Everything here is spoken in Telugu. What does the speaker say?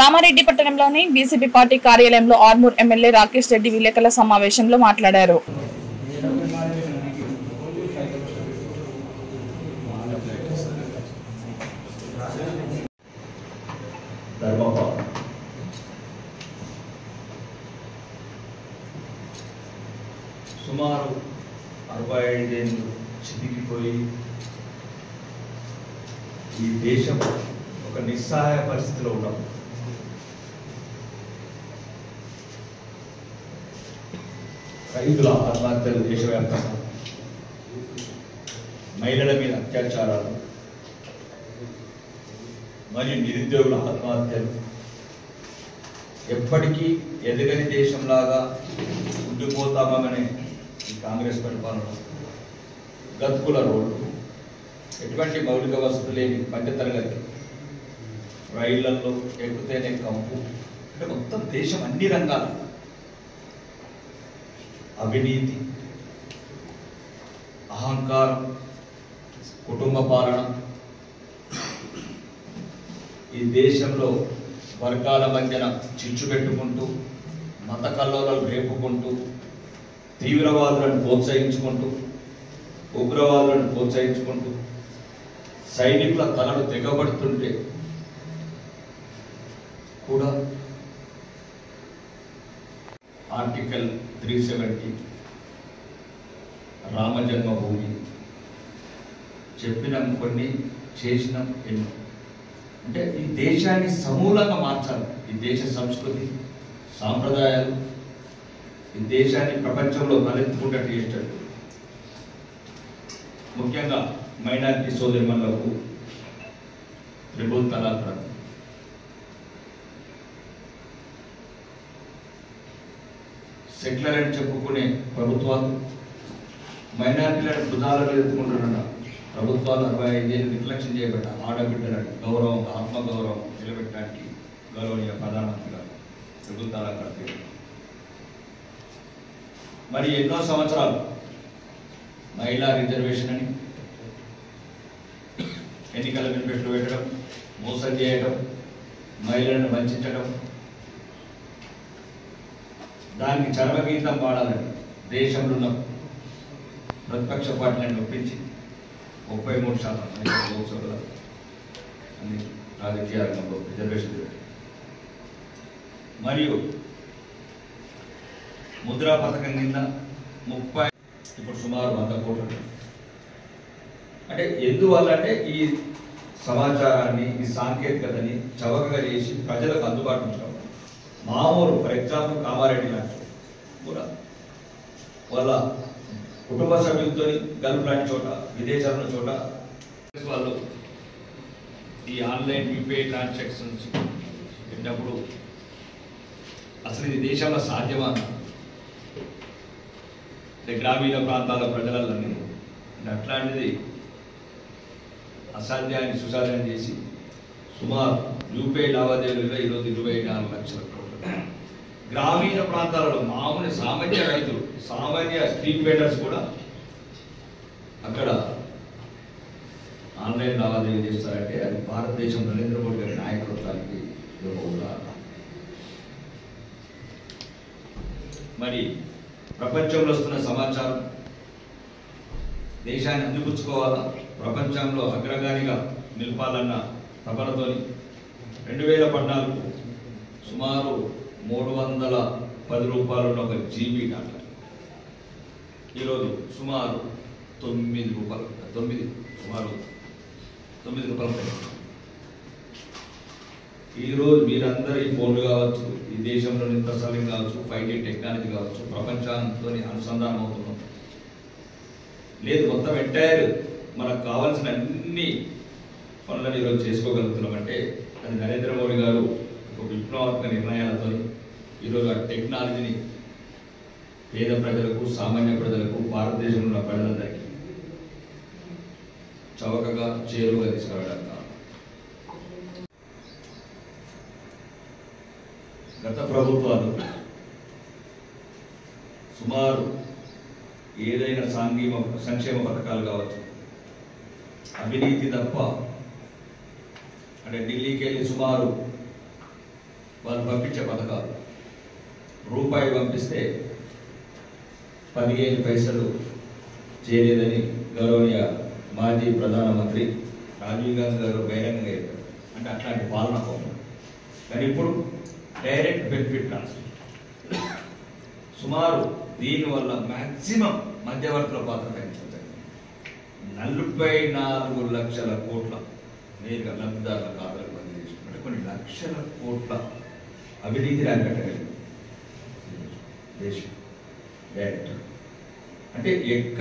కామారెడ్డి పట్టణంలోని బీసీపీ పార్టీ కార్యాలయంలో ఆర్మూర్ ఎమ్మెల్యే రాకేష్ రెడ్డి విలేకరుల సమావేశంలో మాట్లాడారు. సుమారు 65 ఏళ్ళు చితికిపోయి ఈ దేశం ఒక నిస్సహాయ పరిస్థితిలో ఉన్నాం. రైతుల ఆత్మహత్యలు దేశవ్యాప్తంగా, మహిళల మీద అత్యాచారాలు మరియు నిరుద్యోగుల ఆత్మహత్యలు, ఎప్పటికీ ఎదగని దేశంలాగా ఉండిపోతామనే ఈ కాంగ్రెస్ పరిపాలన, గతుకుల రోడ్లు, ఎటువంటి మౌలిక వసతులు లేని మధ్యతరగతి, రైళ్లలో ఎక్కుతేనే కంపు, అంటే మొత్తం దేశం అన్ని రంగాల అవినీతి, అహంకారం, కుటుంబ పాలన, ఈ దేశంలో వర్గాల మధ్యన చిచ్చు పెట్టుకుంటూ, మత కల్లోలాలు రేపుకుంటూ, తీవ్రవాదులను ప్రోత్సహించుకుంటూ, ఉగ్రవాదులను ప్రోత్సహించుకుంటూ, సైనికుల తలలు తెగబడుతుంటే కూడా ఆర్టికల్ 370 రామ జన్మభూమి చెప్పినాం కొన్ని, చేసినాం ఎన్నో. అంటే ఈ దేశాన్ని సమూలంగా మార్చాలి. ఈ దేశ సంస్కృతి, సాంప్రదాయాలు, ఈ దేశాన్ని ప్రపంచంలో తలెత్తుకున్నట్టు చేసేటట్టు, ముఖ్యంగా మైనారిటీ సోదరిమణులకు ట్రిపుల్ తలాక్ రద్దు, సెక్యులర్ అని చెప్పుకునే ప్రభుత్వాలు మైనారిటీలను భుజాలలో ఎత్తుకుంటున్న ప్రభుత్వాలు 65 ఏళ్ళు నిర్లక్ష్యం చేయబడ్డ ఆడబిడ్డలను గౌరవం, ఆత్మగౌరవం నిలబెట్టడానికి గౌరవనీయ ప్రధానమంత్రి గారు ట్రిపుల్ తలాక్ రద్దు. మరి ఎన్నో సంవత్సరాలు మహిళా రిజర్వేషన్ అని ఎన్నికల మేనిఫెస్టో పెట్టడం, మోసం చేయడం, మహిళలను వంచడం, దానికి చరమగీతం పాడాలని దేశంలో ఉన్న ప్రతిపక్ష పార్టీలను ఒప్పించి 33% లోక్సభలో అన్ని రాజకీయ రంగంలో రిజర్వేషన్ పెట్టారు. మరియు ముద్రా పథకం కింద 30, ఇప్పుడు సుమారు 100 కోట్లు. అంటే ఎందువల్ల అంటే ఈ సమాచారాన్ని, ఈ సాంకేతికతని చవకగా చేసి ప్రజలకు అందుబాటు ఉంచడం. మామూలు ఫర్ ఎగ్జాంపుల్ కామారెడ్డి లాంటి కూడా వాళ్ళ కుటుంబ సభ్యులతో గల్ఫ్ లాంటి చోట, విదేశాల చోట వాళ్ళు ఈ ఆన్లైన్ యూపీఐ ట్రాన్సాక్షన్స్ పెట్టినప్పుడు అసలు ఇది దేశంలో సాధ్యమా? అంటే గ్రామీణ ప్రాంతాల ప్రజలని అట్లాంటిది అసాధ్యాన్ని సుసాధ్యం చేసి సుమారు యూపీఐ లావాదేవీలుగా ఈరోజు 24 లక్షల కోట్లు. గ్రామీణ ప్రాంతాలలో మామూలు సామాన్య రైతులు, సామాన్య స్ట్రీట్ వెండర్స్ కూడా అక్కడ ఆన్లైన్ లావాదేవీ చేస్తారంటే అది భారతదేశం నరేంద్ర మోడీ గారి నాయకత్వానికి ఒక ఉదాహరణ. మరి ప్రపంచంలో వస్తున్న సమాచారం దేశాన్ని అందిపుచ్చుకోవాలా, ప్రపంచంలో అగ్రగామిగా నిలపాలన్న తపనతో 2014 సుమారు 310 రూపాయలు ఒక జీబీ డాటా ఈరోజు సుమారు 9 రూపాయలు, సుమారు 9 రూపాయలు. ఈరోజు మీరందరూ ఈ ఫోన్లు కావచ్చు, ఈ దేశంలోని ప్రసారం కావచ్చు, 5G టెక్నాలజీ కావచ్చు, ప్రపంచంతో అనుసంధానం అవుతున్నాం. లేదు మొత్తం ఎంటైర్ మనకు కావాల్సిన అన్ని పనులను ఈరోజు చేసుకోగలుగుతున్నామంటే అది నరేంద్ర మోడీ గారు ఒక విప్లవాత్మక నిర్ణయాలతో ఈరోజు ఆ టెక్నాలజీని పేద ప్రజలకు, సామాన్య ప్రజలకు, భారతదేశంలో ఉన్న ప్రజలందరికీ చవకగా చేరువుగా తీసుకురావడానికి గత ప్రభుత్వాలు సుమారు ఏదైనా సంక్షేమ పథకాలు కావచ్చు, అవినీతి తప్ప, అంటే ఢిల్లీకి వెళ్ళి సుమారు వాళ్ళు పంపించే పథకాలు. రూపాయి పంపిస్తే 15 పైసలు చేయలేదని గౌరవనీయ మాజీ ప్రధానమంత్రి రాజీవ్ గాంధీ గారు బహిరంగంగా చెప్పారు. అంటే అట్లాంటి పాలన పోతుంది. కానీ ఇప్పుడు డైరెక్ట్ బెనిఫిట్ ట్రాన్స్ఫర్ సుమారు దీనివల్ల మ్యాక్సిమం మధ్యవర్తుల పాత్ర తగ్గించబడింది. 44 లక్షల కోట్ల నేరుగా లబ్ధిదారుల ఖాతాలకు బదిలీ చేసిన అంటే కొన్ని లక్షల కోట్ల అవినీతి రాకట్టగలిగింది దేశం డైరెక్ట్. అంటే ఎక్కడ